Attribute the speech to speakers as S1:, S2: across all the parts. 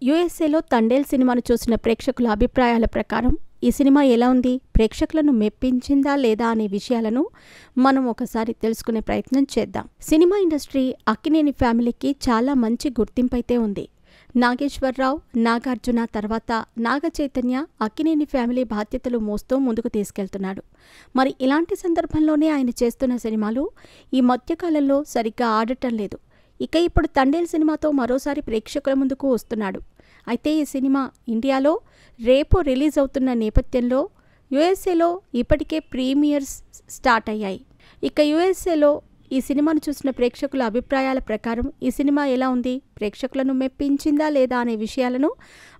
S1: యూఎస్ఏలో తండేల్ సినిమాను చూసిన ప్రేక్షకుల అభిప్రాయాల ప్రకారం ఈ సినిమా ఎలా ఉంది, ప్రేక్షకులను మెప్పించిందా లేదా అనే విషయాలను మనం ఒకసారి తెలుసుకునే ప్రయత్నం చేద్దాం. సినిమా ఇండస్ట్రీ అక్కినేని ఫ్యామిలీకి చాలా మంచి గుర్తింపైతే ఉంది. నాగేశ్వరరావు, నాగార్జున తర్వాత నాగ చైతన్య అక్కినేని ఫ్యామిలీ బాధ్యతలు మోస్తూ ముందుకు తీసుకెళ్తున్నాడు. మరి ఇలాంటి సందర్భంలోనే ఆయన చేస్తున్న సినిమాలు ఈ మధ్యకాలంలో సరిగ్గా ఆడటం లేదు. ఇక ఇప్పుడు తండేల్ సినిమాతో మరోసారి ప్రేక్షకుల ముందుకు వస్తున్నాడు. అయితే ఈ సినిమా ఇండియాలో రేపు రిలీజ్ అవుతున్న నేపథ్యంలో యుఎస్ఏలో ఇప్పటికే ప్రీమియర్స్ స్టార్ట్ అయ్యాయి. ఇక యుఎస్ఏలో ఈ సినిమాను చూసిన ప్రేక్షకుల అభిప్రాయాల ప్రకారం ఈ సినిమా ఎలా ఉంది, ప్రేక్షకులను మెప్పించిందా లేదా అనే విషయాలను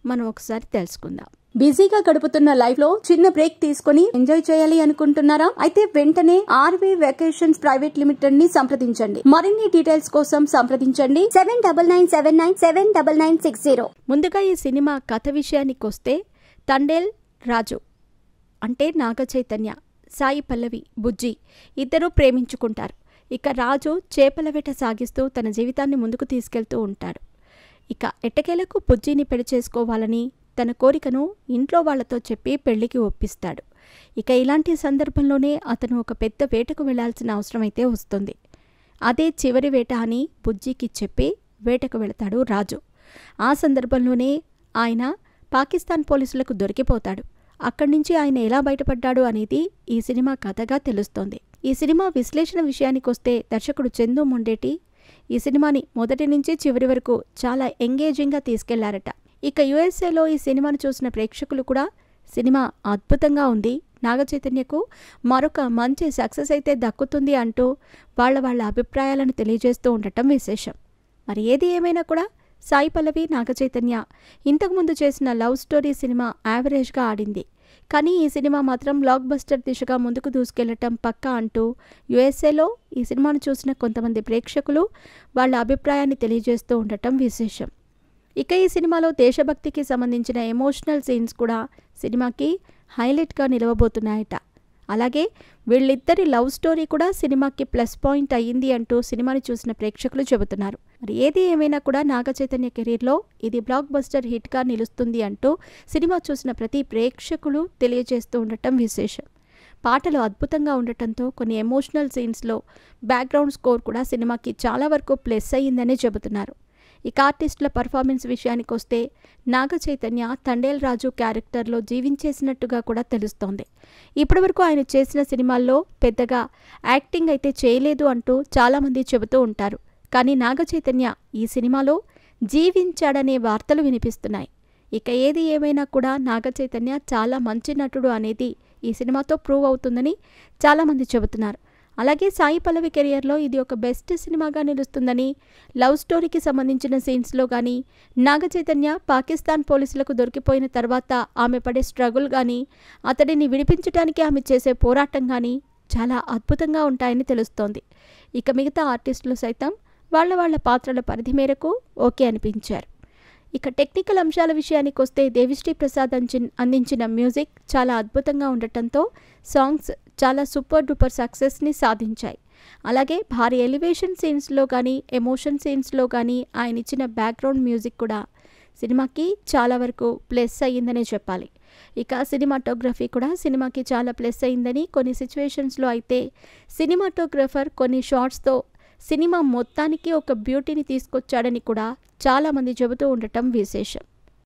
S1: మనం ఒకసారి తెలుసుకుందాం. బిజీగా గడుపుతున్న లైఫ్ లో చిన్న బ్రేక్ తీసుకుని ఎంజాయ్ చేయాలి అనుకుంటున్నారా? అయితే వెంటనే ఆర్వీ వెకేషన్స్ ప్రైవేట్ లిమిటెడ్ ని సంప్రదించండి. మరిన్ని డీటెయిల్స్ కోసం సంప్రదించండి 7997979960. ముందుగా ఈ సినిమా కథ విషయానికి వస్తే తండేల్ రాజు అంటే నాగ చైతన్య, సాయి పల్లవి, బుజ్జి ఇద్దరూ ప్రేమించుకుంటారు. ఇక రాజు చేపల వేట సాగిస్తూ తన జీవితాన్ని ముందుకు తీసుకెళ్తూ ఉంటాడు. ఇక ఎట్టకేలకు బుజ్జిని పెళ్లి చేసుకోవాలని తన కోరికను ఇంట్లో వాళ్లతో చెప్పి పెళ్లికి ఒప్పిస్తాడు. ఇక ఇలాంటి సందర్భంలోనే అతను ఒక పెద్ద వేటకు వెళ్లాల్సిన అవసరమైతే వస్తుంది. అదే చివరి వేట అని బుజ్జికి చెప్పి వేటకు వెళతాడు రాజు. ఆ సందర్భంలోనే ఆయన పాకిస్తాన్ పోలీసులకు దొరికిపోతాడు. అక్కడి నుంచి ఆయన ఎలా బయటపడ్డాడు అనేది ఈ సినిమా కథగా తెలుస్తోంది. ఈ సినిమా విశ్లేషణ విషయానికొస్తే దర్శకుడు చందు మొండేటి ఈ సినిమాని మొదటి నుంచి చివరి వరకు చాలా ఎంగేజింగ్గా తీసుకెళ్లారట. ఇక యుఎస్ఏలో ఈ సినిమాను చూసిన ప్రేక్షకులు కూడా సినిమా అద్భుతంగా ఉంది, నాగ చైతన్యకు మరొక మంచి సక్సెస్ అయితే దక్కుతుంది అంటూ వాళ్ళ అభిప్రాయాలను తెలియజేస్తూ ఉండటం విశేషం. మరి ఏది ఏమైనా కూడా సాయి పల్లవి, నాగ చైతన్య ఇంతకుముందు చేసిన లవ్ స్టోరీ సినిమా యావరేజ్గా ఆడింది. కానీ ఈ సినిమా మాత్రం బ్లాక్ బస్టర్ దిశగా ముందుకు దూసుకెళ్లటం పక్కా అంటూ యుఎస్ఏలో ఈ సినిమాను చూసిన కొంతమంది ప్రేక్షకులు వాళ్ళ అభిప్రాయాన్ని తెలియజేస్తూ ఉండటం విశేషం. ఇక ఈ సినిమాలో దేశభక్తికి సంబంధించిన ఎమోషనల్ సీన్స్ కూడా సినిమాకి హైలైట్గా నిలవబోతున్నాయట. అలాగే వీళ్ళిద్దరి లవ్ స్టోరీ కూడా సినిమాకి ప్లస్ పాయింట్ అయ్యింది అంటూ సినిమాని చూసిన ప్రేక్షకులు చెబుతున్నారు. మరి ఏది ఏమైనా కూడా నాగ చైతన్య కెరీర్లో ఇది బ్లాక్ బస్టర్ హిట్గా నిలుస్తుంది అంటూ సినిమా చూసిన ప్రతి ప్రేక్షకులు తెలియజేస్తూ ఉండటం విశేషం. పాటలు అద్భుతంగా ఉండటంతో కొన్ని ఎమోషనల్ సీన్స్లో బ్యాక్గ్రౌండ్ స్కోర్ కూడా సినిమాకి చాలా వరకు ప్లస్ అయ్యిందని చెబుతున్నారు. ఇక ఆర్టిస్టుల పర్ఫార్మెన్స్ విషయానికి వస్తే నాగ చైతన్య తండేల్ రాజు క్యారెక్టర్లో జీవించేసినట్టుగా కూడా తెలుస్తోంది. ఇప్పటివరకు ఆయన చేసిన సినిమాల్లో పెద్దగా యాక్టింగ్ అయితే చేయలేదు అంటూ చాలామంది చెబుతూ ఉంటారు. కానీ నాగ చైతన్య ఈ సినిమాలో జీవించాడనే వార్తలు వినిపిస్తున్నాయి. ఇక ఏది ఏమైనా కూడా నాగ చైతన్య చాలా మంచి నటుడు అనేది ఈ సినిమాతో ప్రూవ్ అవుతుందని చాలామంది చెబుతున్నారు. అలాగే సాయి పల్లవి కెరియర్లో ఇది ఒక బెస్ట్ సినిమాగా నిలుస్తుందని, లవ్ స్టోరీకి సంబంధించిన సీన్స్లో కానీ, నాగ చైతన్య పాకిస్తాన్ పోలీసులకు దొరికిపోయిన తర్వాత ఆమె పడే స్ట్రగుల్ కానీ, అతడిని విడిపించడానికి ఆమె చేసే పోరాటం కానీ చాలా అద్భుతంగా ఉంటాయని తెలుస్తోంది. ఇక మిగతా ఆర్టిస్టులు సైతం వాళ్ళ పాత్రల పరిధి మేరకు ఓకే అనిపించారు. ఇక టెక్నికల్ అంశాల విషయానికి వస్తే దేవిశ్రీ ప్రసాద్ అందించిన మ్యూజిక్ చాలా అద్భుతంగా ఉండటంతో సాంగ్స్ చాలా సూపర్ డూపర్ సక్సెస్ని సాధించాయి. అలాగే భారీ ఎలివేషన్ సీన్స్లో కానీ, ఎమోషన్ సీన్స్లో కానీ ఆయన ఇచ్చిన బ్యాక్గ్రౌండ్ మ్యూజిక్ కూడా సినిమాకి చాలా వరకు ప్లస్ అయ్యిందనే చెప్పాలి. ఇక సినిమాటోగ్రఫీ కూడా సినిమాకి చాలా ప్లస్ అయ్యిందని, కొన్ని సిచ్యువేషన్స్లో అయితే సినిమాటోగ్రఫర్ కొన్ని షాట్స్తో సినిమా మొత్తానికి ఒక బ్యూటీని తీసుకొచ్చాడని కూడా చాలామంది చెబుతూ ఉండటం విశేషం.